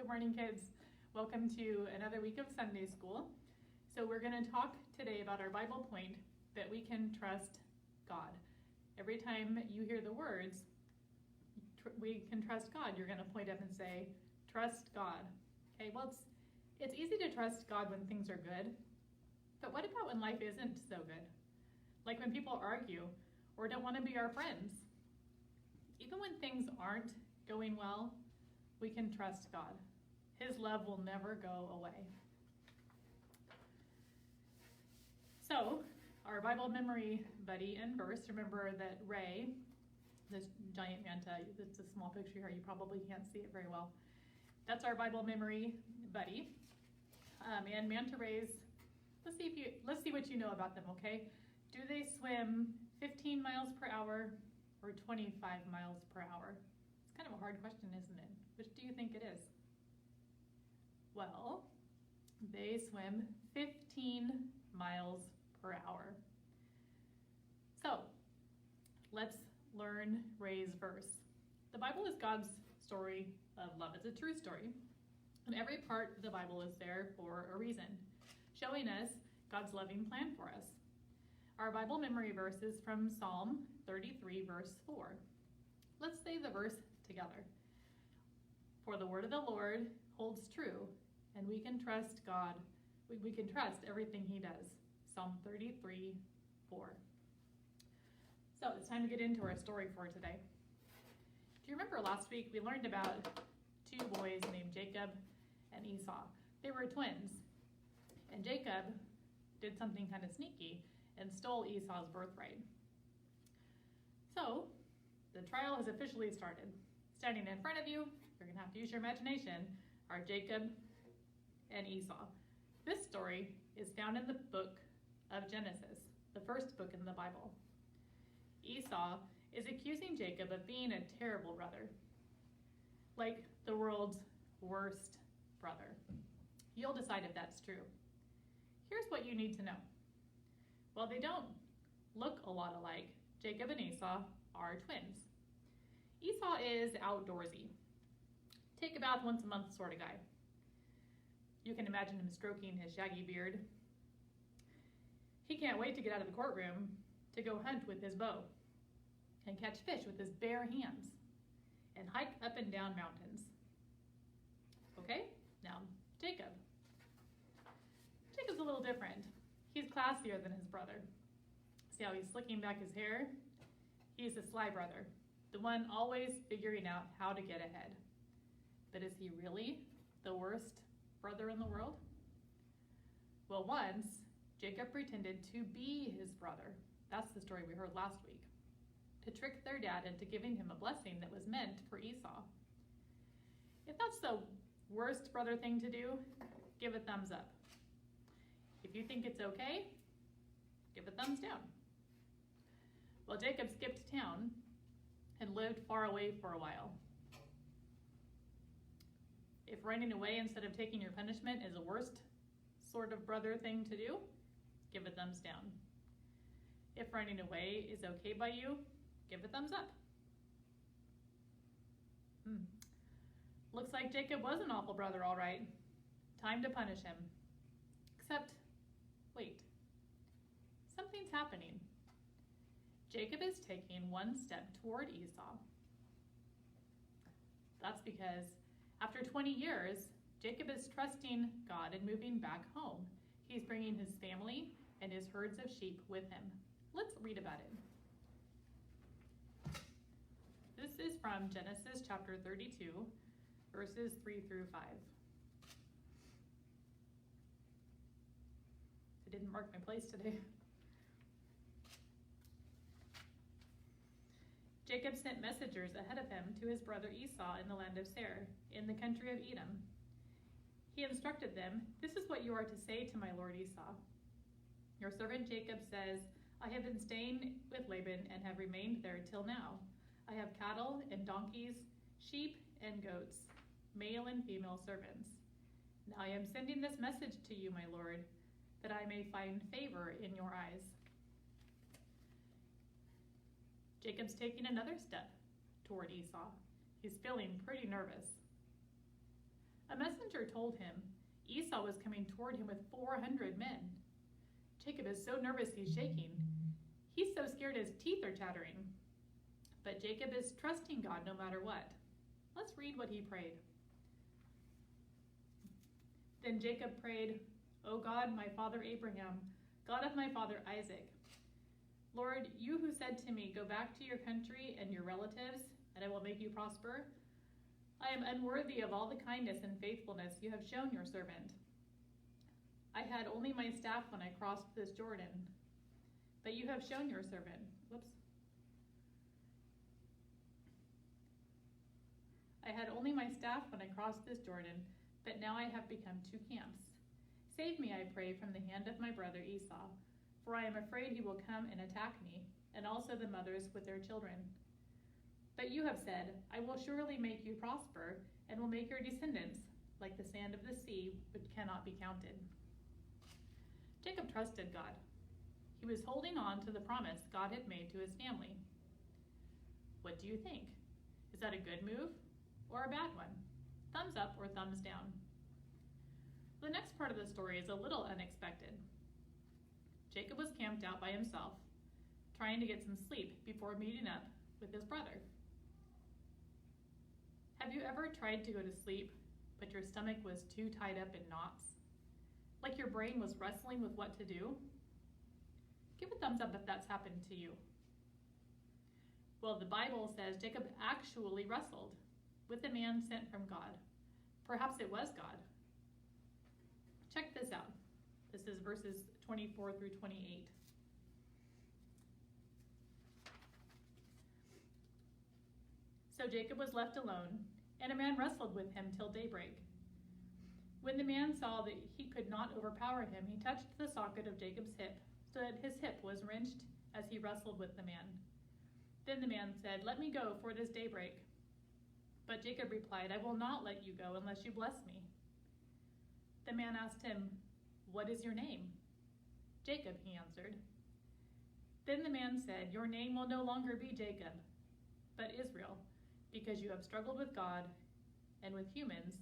Good morning, kids. Welcome to another week of Sunday school. So we're going to talk today about our Bible point that we can trust God. Every time you hear the words, we can trust God, you're going to point up and say, trust God. Okay, well, it's easy to trust God when things are good, but what about when life isn't so good? Like when people argue or don't want to be our friends. Even when things aren't going well, we can trust God. His love will never go away. So, our Bible memory buddy and verse, remember that Ray, this giant manta, it's a small picture here, you probably can't see it very well. That's our Bible memory buddy. And manta rays, let's see what you know about them, okay? Do they swim 15 miles per hour or 25 miles per hour? It's kind of a hard question, isn't it? Which do you think it is? Well, they swim 15 miles per hour. So, let's learn Ray's verse. The Bible is God's story of love. It's a true story. And every part of the Bible is there for a reason, showing us God's loving plan for us. Our Bible memory verse is from Psalm 33, verse 4. Let's say the verse together. For the word of the Lord holds true, and we can trust God. We can trust everything he does. Psalm 33, 4. So it's time to get into our story for today. Do you remember last week we learned about two boys named Jacob and Esau? They were twins, and Jacob did something kind of sneaky and stole Esau's birthright. So the trial has officially started. Standing in front of you, you're going to have to use your imagination, are Jacob and Esau. This story is found in the book of Genesis, the first book in the Bible. Esau is accusing Jacob of being a terrible brother, like the world's worst brother. You'll decide if that's true. Here's what you need to know. While they don't look a lot alike, Jacob and Esau are twins. Esau is outdoorsy. Take a bath once a month sort of guy. You can imagine him stroking his shaggy beard. He can't wait to get out of the courtroom to go hunt with his bow and catch fish with his bare hands and hike up and down mountains. Okay, now Jacob. Jacob's a little different. He's classier than his brother. See how he's slicking back his hair? He's a sly brother, the one always figuring out how to get ahead. But is he really the worst brother in the world? Well, once, Jacob pretended to be his brother. That's the story we heard last week. To trick their dad into giving him a blessing that was meant for Esau. If that's the worst brother thing to do, give a thumbs up. If you think it's okay, give a thumbs down. Well, Jacob skipped town and lived far away for a while. If running away instead of taking your punishment is the worst sort of brother thing to do, give a thumbs down. If running away is okay by you, give a thumbs up. Looks like Jacob was an awful brother, all right. Time to punish him. Except, wait, something's happening. Jacob is taking one step toward Esau. That's because after 20 years, Jacob is trusting God and moving back home. He's bringing his family and his herds of sheep with him. Let's read about it. This is from Genesis chapter 32, verses 3 through 5. I didn't mark my place today. Jacob sent messengers ahead of him to his brother Esau in the land of Seir, in the country of Edom. He instructed them, "This is what you are to say to my lord Esau. Your servant Jacob says, I have been staying with Laban and have remained there till now. I have cattle and donkeys, sheep and goats, male and female servants. Now I am sending this message to you, my lord, that I may find favor in your eyes." Jacob's taking another step toward Esau. He's feeling pretty nervous. A messenger told him Esau was coming toward him with 400 men. Jacob is so nervous he's shaking. He's so scared his teeth are chattering. But Jacob is trusting God no matter what. Let's read what he prayed. Then Jacob prayed, O God, my father Abraham, God of my father Isaac, Lord, you who said to me, go back to your country and your relatives, and I will make you prosper. I am unworthy of all the kindness and faithfulness you have shown your servant. I had only my staff when I crossed this Jordan, but you have shown your servant. I had only my staff when I crossed this Jordan, but now I have become 2 camps. Save me, I pray, from the hand of my brother Esau, for I am afraid he will come and attack me, and also the mothers with their children. But you have said, I will surely make you prosper, and will make your descendants like the sand of the sea, which cannot be counted. Jacob trusted God. He was holding on to the promise God had made to his family. What do you think? Is that a good move or a bad one? Thumbs up or thumbs down? The next part of the story is a little unexpected. Jacob was camped out by himself, trying to get some sleep before meeting up with his brother. Have you ever tried to go to sleep, but your stomach was too tied up in knots? Like your brain was wrestling with what to do? Give a thumbs up if that's happened to you. Well, the Bible says Jacob actually wrestled with a man sent from God. Perhaps it was God. Check this out. This is verses 24 through 28. So Jacob was left alone, and a man wrestled with him till daybreak. When the man saw that he could not overpower him, he touched the socket of Jacob's hip, so that his hip was wrenched as he wrestled with the man. Then the man said, Let me go, for it is daybreak. But Jacob replied, I will not let you go unless you bless me. The man asked him, What is your name? Jacob, he answered. Then the man said, Your name will no longer be Jacob, but Israel, because you have struggled with God and with humans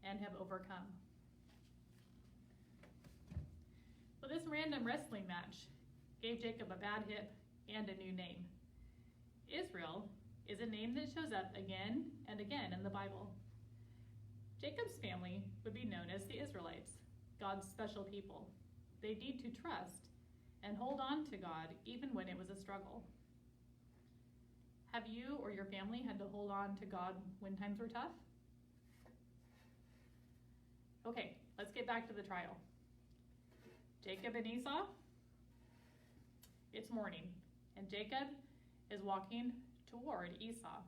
and have overcome. Well, this random wrestling match gave Jacob a bad hip and a new name. Israel is a name that shows up again and again in the Bible. Jacob's family would be known as the Israelites, God's special people. They need to trust and hold on to God even when it was a struggle. Have you or your family had to hold on to God when times were tough? Okay, let's get back to the trial. Jacob and Esau. It's morning, and Jacob is walking toward Esau.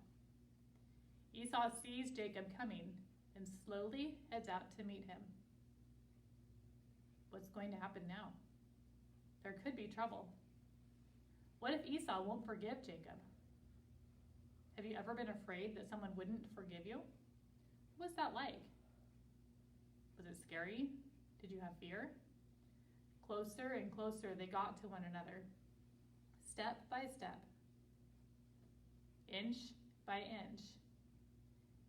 Esau sees Jacob coming and slowly heads out to meet him. What's going to happen now? There could be trouble. What if Esau won't forgive Jacob? Have you ever been afraid that someone wouldn't forgive you? What was that like? Was it scary? Did you have fear? Closer and closer they got to one another, step by step, inch by inch.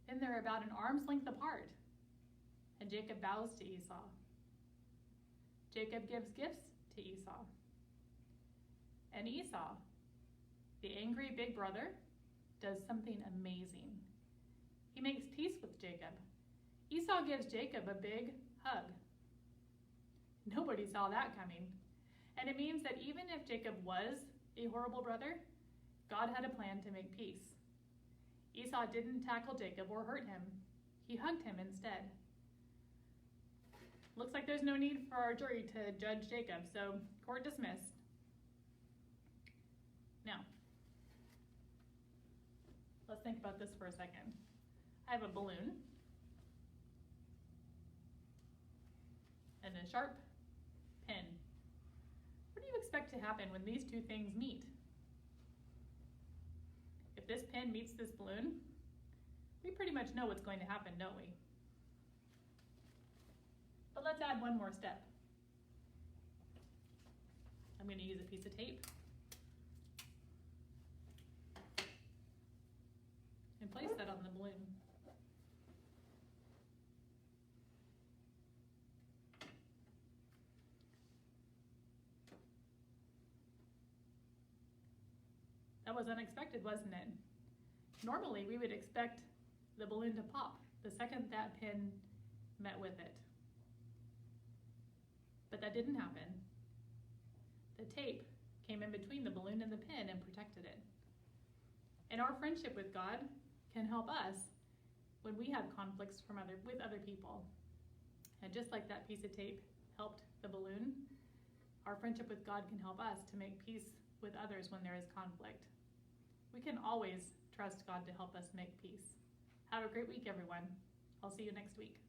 Then they're about an arm's length apart, and Jacob bows to Esau. Jacob gives gifts to Esau. And Esau, the angry big brother, does something amazing. He makes peace with Jacob. Esau gives Jacob a big hug. Nobody saw that coming. And it means that even if Jacob was a horrible brother, God had a plan to make peace. Esau didn't tackle Jacob or hurt him. He hugged him instead. Looks like there's no need for our jury to judge Jacob, so court dismissed. Now, let's think about this for a second. I have a balloon and a sharp pin. What do you expect to happen when these two things meet? If this pin meets this balloon, we pretty much know what's going to happen, don't we? But let's add one more step. I'm going to use a piece of tape and place that on the balloon. That was unexpected, wasn't it? Normally, we would expect the balloon to pop the second that pin met with it. But that didn't happen. The tape came in between the balloon and the pin and protected it. And our friendship with God can help us when we have conflicts with other people. And just like that piece of tape helped the balloon, our friendship with God can help us to make peace with others when there is conflict. We can always trust God to help us make peace. Have a great week, everyone. I'll see you next week.